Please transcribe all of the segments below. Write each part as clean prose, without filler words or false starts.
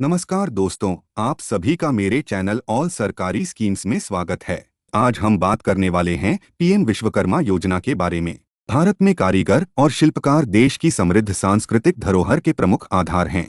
नमस्कार दोस्तों, आप सभी का मेरे चैनल ऑल सरकारी स्कीम्स में स्वागत है। आज हम बात करने वाले हैं पीएम विश्वकर्मा योजना के बारे में। भारत में कारीगर और शिल्पकार देश की समृद्ध सांस्कृतिक धरोहर के प्रमुख आधार हैं।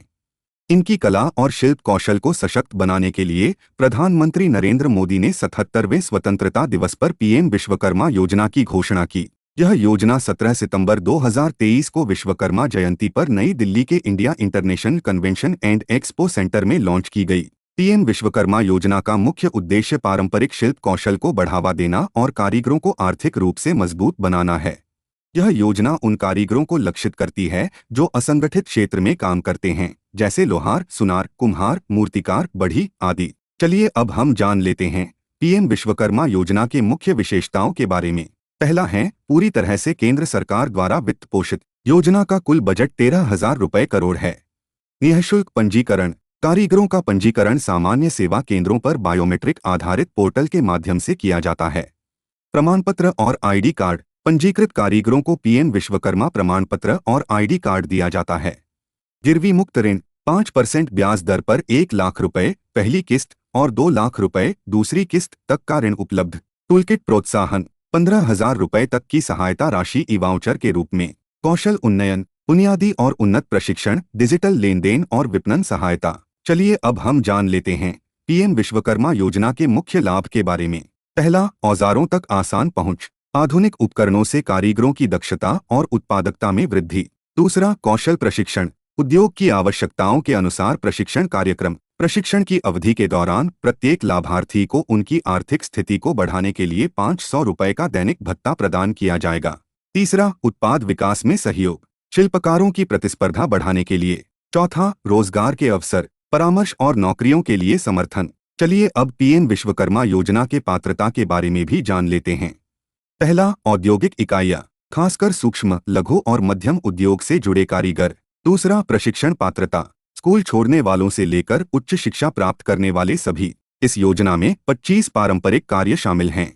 इनकी कला और शिल्प कौशल को सशक्त बनाने के लिए प्रधानमंत्री नरेंद्र मोदी ने 77वें स्वतंत्रता दिवस पर पीएम विश्वकर्मा योजना की घोषणा की। यह योजना 17 सितंबर 2023 को विश्वकर्मा जयंती पर नई दिल्ली के India international convention and expo centre में लॉन्च की गई। पीएम विश्वकर्मा योजना का मुख्य उद्देश्य पारंपरिक शिल्प कौशल को बढ़ावा देना और कारीगरों को आर्थिक रूप से मजबूत बनाना है। यह योजना उन कारीगरों को लक्षित करती है जो असंगठित क्षेत्र में काम करते हैं, जैसे लोहार, सुनार, कुम्हार, मूर्तिकार, बढ़ई आदि। चलिए अब हम जान लेते हैं पीएम विश्वकर्मा योजना के मुख्य विशेषताओं के बारे में। पहला है पूरी तरह से केंद्र सरकार द्वारा वित्त पोषित। योजना का कुल बजट 13,000 रुपए करोड़ है। निःशुल्क पंजीकरण। कारीगरों का पंजीकरण सामान्य सेवा केंद्रों पर बायोमेट्रिक आधारित पोर्टल के माध्यम से किया जाता है। प्रमाण पत्र और आईडी कार्ड। पंजीकृत कारीगरों को पीएम विश्वकर्मा प्रमाण पत्र और आईडी कार्ड दिया जाता है। गिरवी मुक्त ऋण। 5% ब्याज दर पर 1 लाख रुपए पहली किस्त और 2 लाख रुपए दूसरी किस्त तक का ऋण उपलब्ध। टूलकिट प्रोत्साहन। 15,000 रुपए तक की सहायता राशि ई वाउचर के रूप में। कौशल उन्नयन। बुनियादी और उन्नत प्रशिक्षण, डिजिटल लेन देन और विपणन सहायता। चलिए अब हम जान लेते हैं पीएम विश्वकर्मा योजना के मुख्य लाभ के बारे में। पहला, औजारों तक आसान पहुंच। आधुनिक उपकरणों से कारीगरों की दक्षता और उत्पादकता में वृद्धि। दूसरा, कौशल प्रशिक्षण। उद्योग की आवश्यकताओं के अनुसार प्रशिक्षण कार्यक्रम। प्रशिक्षण की अवधि के दौरान प्रत्येक लाभार्थी को उनकी आर्थिक स्थिति को बढ़ाने के लिए 500 रुपए का दैनिक भत्ता प्रदान किया जाएगा। तीसरा, उत्पाद विकास में सहयोग। शिल्पकारों की प्रतिस्पर्धा बढ़ाने के लिए। चौथा, रोजगार के अवसर, परामर्श और नौकरियों के लिए समर्थन। चलिए अब पीएम विश्वकर्मा योजना के पात्रता के बारे में भी जान लेते हैं। पहला, औद्योगिक इकाइयां, खासकर सूक्ष्म, लघु और मध्यम उद्योग से जुड़े कारीगर। दूसरा, प्रशिक्षण पात्रता, स्कूल छोड़ने वालों से लेकर उच्च शिक्षा प्राप्त करने वाले सभी। इस योजना में 25 पारंपरिक कार्य शामिल हैं।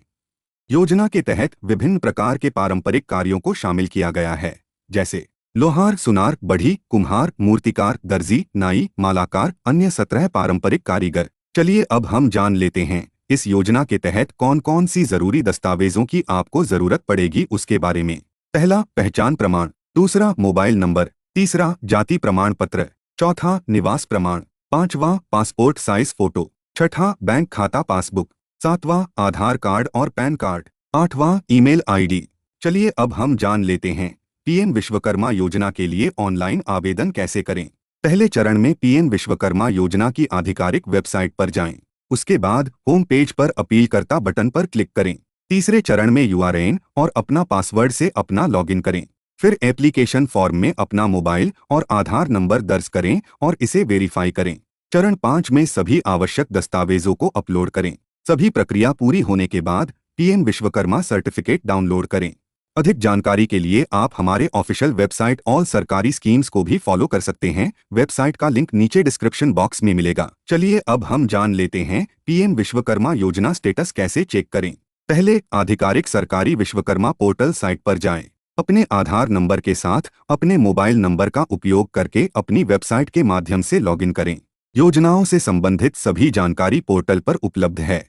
योजना के तहत विभिन्न प्रकार के पारंपरिक कार्यों को शामिल किया गया है, जैसे लोहार, सुनार, बढ़ई, कुम्हार, मूर्तिकार, दर्जी, नाई, मालाकार, अन्य 17 पारंपरिक कारीगर। चलिए अब हम जान लेते हैं इस योजना के तहत कौन कौन सी जरूरी दस्तावेजों की आपको जरूरत पड़ेगी उसके बारे में। पहला, पहचान प्रमाण। दूसरा, मोबाइल नंबर। तीसरा, जाति प्रमाण पत्र। चौथा, निवास प्रमाण। पांचवा, पासपोर्ट साइज फोटो। छठा, बैंक खाता पासबुक। सातवां, आधार कार्ड और पैन कार्ड। आठवां, ईमेल आईडी। चलिए अब हम जान लेते हैं पीएम विश्वकर्मा योजना के लिए ऑनलाइन आवेदन कैसे करें। पहले चरण में पीएम विश्वकर्मा योजना की आधिकारिक वेबसाइट पर जाएं। उसके बाद होम पेज पर अपीलकर्ता बटन पर क्लिक करें। तीसरे चरण में यूआरएन और अपना पासवर्ड से अपना लॉगिन करें। फिर एप्लीकेशन फॉर्म में अपना मोबाइल और आधार नंबर दर्ज करें और इसे वेरीफाई करें। चरण 5 में सभी आवश्यक दस्तावेजों को अपलोड करें। सभी प्रक्रिया पूरी होने के बाद पीएम विश्वकर्मा सर्टिफिकेट डाउनलोड करें। अधिक जानकारी के लिए आप हमारे ऑफिशियल वेबसाइट ऑल सरकारी स्कीम्स को भी फॉलो कर सकते हैं। वेबसाइट का लिंक नीचे डिस्क्रिप्शन बॉक्स में मिलेगा। चलिए अब हम जान लेते हैं पीएम विश्वकर्मा योजना स्टेटस कैसे चेक करें। पहले, आधिकारिक सरकारी विश्वकर्मा पोर्टल साइट पर जाएं। अपने आधार नंबर के साथ अपने मोबाइल नंबर का उपयोग करके अपनी वेबसाइट के माध्यम से लॉगिन करें। योजनाओं से संबंधित सभी जानकारी पोर्टल पर उपलब्ध है।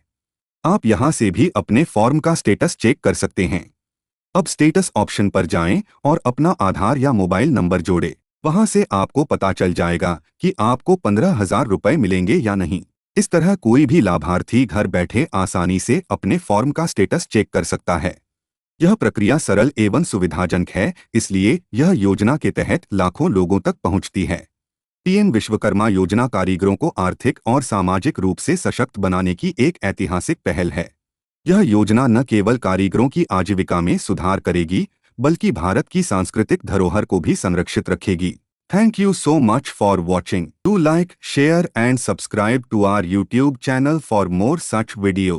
आप यहां से भी अपने फॉर्म का स्टेटस चेक कर सकते हैं। अब स्टेटस ऑप्शन पर जाएं और अपना आधार या मोबाइल नंबर जोड़ें। वहां से आपको पता चल जाएगा कि आपको 15,000 रुपए मिलेंगे या नहीं। इस तरह कोई भी लाभार्थी घर बैठे आसानी से अपने फॉर्म का स्टेटस चेक कर सकता है। यह प्रक्रिया सरल एवं सुविधाजनक है, इसलिए यह योजना के तहत लाखों लोगों तक पहुंचती है। पीएम विश्वकर्मा योजना कारीगरों को आर्थिक और सामाजिक रूप से सशक्त बनाने की एक ऐतिहासिक पहल है। यह योजना न केवल कारीगरों की आजीविका में सुधार करेगी, बल्कि भारत की सांस्कृतिक धरोहर को भी संरक्षित रखेगी। Thank you so much for watching. Do like, share and subscribe to our YouTube channel for more such video.